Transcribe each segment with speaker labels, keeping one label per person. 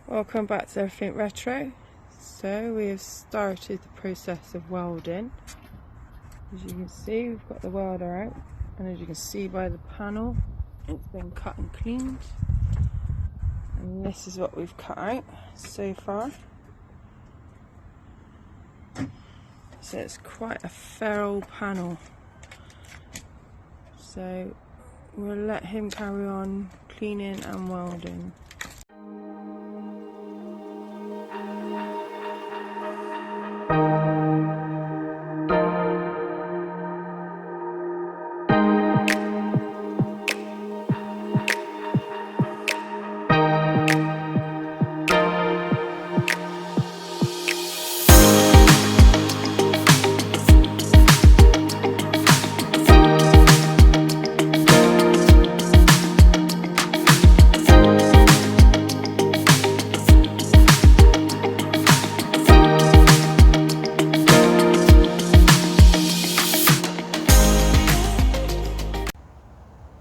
Speaker 1: Welcome back to Everything Retro. So we have started the process of welding. As you can see, we've got the welder out, and as you can see by the panel, it's been cut and cleaned, and this is what we've cut out so far. So it's quite a feral panel, so we'll let him carry on cleaning and welding.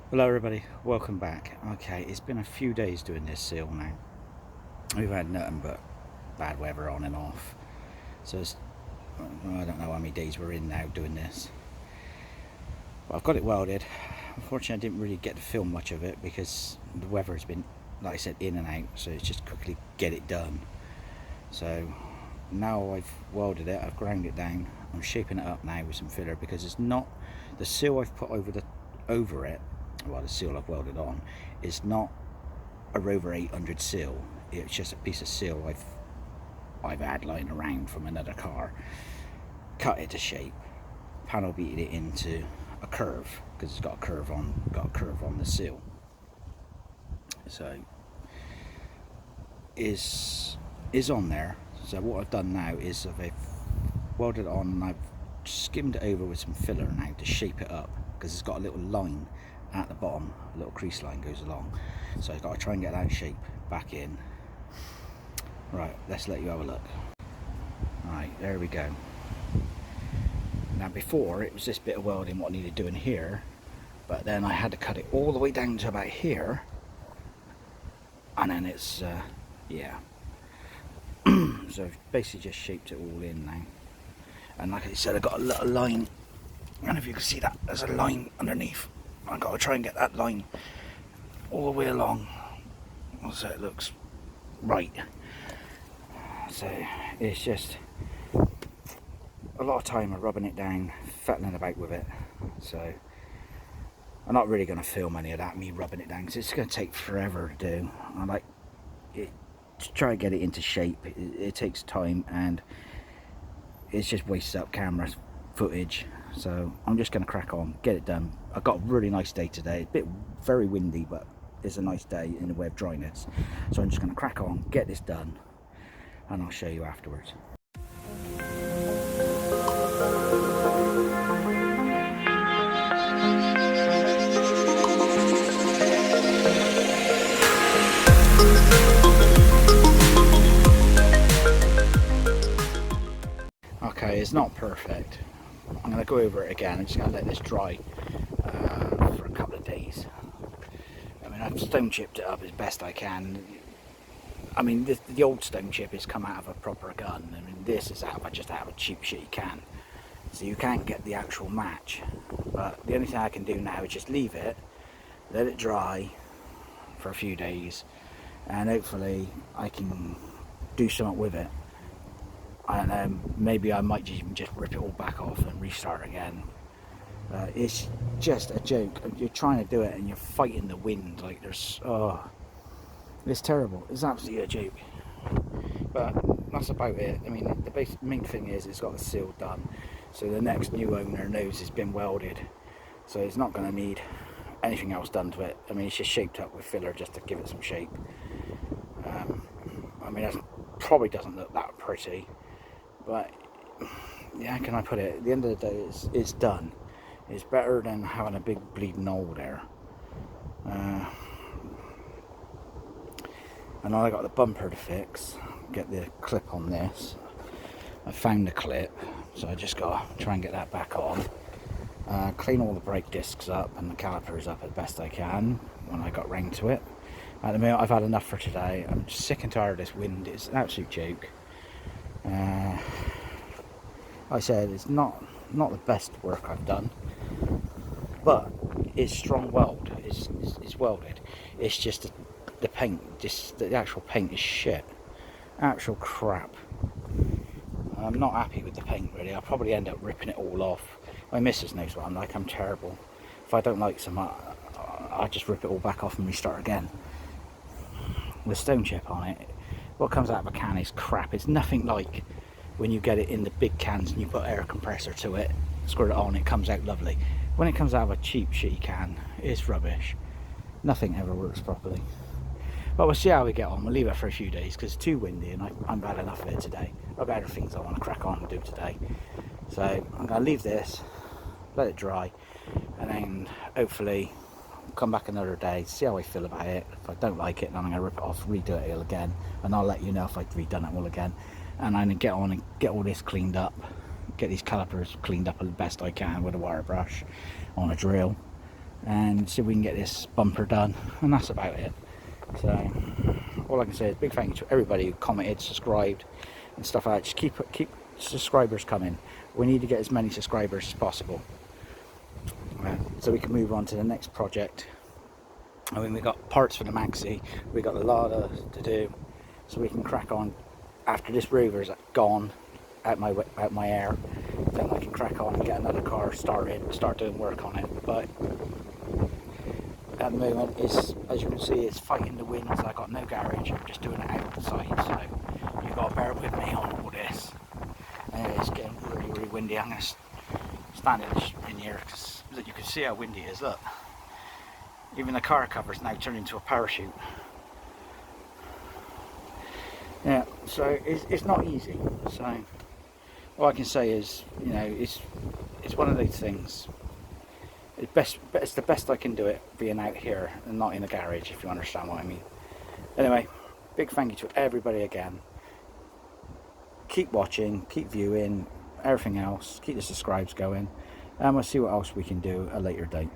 Speaker 2: Hello everybody, welcome back. Okay, it's been a few days doing this seal now. We've had nothing but bad weather on and off. So it's, I don't know how many days we're in now doing this. But I've got it welded. Unfortunately I didn't really get to film much of it because the weather has been, like I said, in and out. So it's just quickly get it done. So now I've welded it, I've ground it down. I'm shaping it up now with some filler because it's not, the seal I've put over it, well, the seal I've welded on is not a Rover 800 seal. It's just a piece of seal I've had lying around from another car. Cut it to shape, panel beated it into a curve because it's got a curve on the seal. So is on there. So what I've done now is I've welded it on and I've skimmed it over with some filler now to shape it up because it's got a little line at the bottom, a little crease line goes along, so I've got to try and get that shape back in. Right, let's let you have a look. Right, there we go. Now before it was this bit of welding what I needed doing here, but then I had to cut it all the way down to about here, and then it's yeah. So I've basically just shaped it all in now, and like I said, I've got a little line. I don't know if you can see that, there's a line underneath. I've got to try and get that line all the way along so it looks right. So it's just a lot of time of rubbing it down, fettling about with it. So I'm not really going to film any of that, me rubbing it down, because it's going to take forever to do. I like it, to try and get it into shape. It takes time and it's just wasted up camera footage. So I'm just going to crack on, get it done. I've got a really nice day today. Very windy, but it's a nice day in the way of dryness. So I'm just going to crack on, get this done, and I'll show you afterwards. Okay, it's not perfect. I'm going to go over it again. I'm just going to let this dry for a couple of days. I mean, I've stone chipped it up as best I can. I mean, the old stone chip has come out of a proper gun. I mean, this is just out of a cheap shitty can. So you can't get the actual match. But the only thing I can do now is just leave it, let it dry for a few days, and hopefully I can do something with it. I don't know, maybe I might even just rip it all back off and restart again. It's just a joke. You're trying to do it and you're fighting the wind like there's, oh, it's terrible. It's absolutely a joke. But that's about it. I mean, the main thing is it's got the seal done, so the next new owner knows it's been welded, so it's not going to need anything else done to it. I mean, it's just shaped up with filler just to give it some shape. I mean, that probably doesn't look that pretty, but yeah, how can I put it? At the end of the day, it's done. It's better than having a big bleeding hole there. And I got the bumper to fix. Get the clip on this. I found the clip, so I just got to try and get that back on. Clean all the brake discs up and the calipers up as best I can when I got round to it. At the moment, I've had enough for today. I'm sick and tired of this wind. It's an absolute joke. Like I said, it's not the best work I've done, but it's strong weld. It's welded. It's just the paint, just the actual paint is shit. Actual crap. I'm not happy with the paint really. I'll probably end up ripping it all off. My missus knows what I'm like. I'm terrible. If I don't like some, I just rip it all back off and restart again. With stone chip on it, what comes out of a can is crap. It's nothing like when you get it in the big cans and you put air compressor to it, squirt it on, it comes out lovely. When it comes out of a cheap shitty can, it's rubbish. Nothing ever works properly. But we'll see how we get on. We'll leave it for a few days because it's too windy and I'm bad enough of it today. I've got other things I want to crack on and do today. So I'm going to leave this, let it dry, and then hopefully come back another day, see how I feel about it. If I don't like it, then I'm going to rip it off, redo it all again, and I'll let you know if I've redone it all again. And I'm going to get on and get all this cleaned up, get these calipers cleaned up as best I can with a wire brush on a drill, and see if we can get this bumper done, and that's about it. So all I can say is big thank you to everybody who commented, subscribed and stuff like that. Just keep subscribers coming. We need to get as many subscribers as possible, so we can move on to the next project. I mean, we got parts for the Maxi, we got the Lada to do, so we can crack on after this Rover's gone out my air. Then I can crack on and get another car started, start doing work on it. But at the moment, it's, as you can see, it's fighting the winds. I got no garage. I'm just doing it outside, so you've got to bear with me on all this. It's getting really, really windy. I'm going to stand in here because you can see how windy it is. Look, even the car cover's now turned into a parachute. Yeah, so it's not easy. So all I can say is, you know, it's one of those things. It's the best I can do it being out here and not in a garage, if you understand what I mean. Anyway, big thank you to everybody again. Keep watching, keep viewing, everything else. Keep the subscribes going, and we'll see what else we can do at a later date.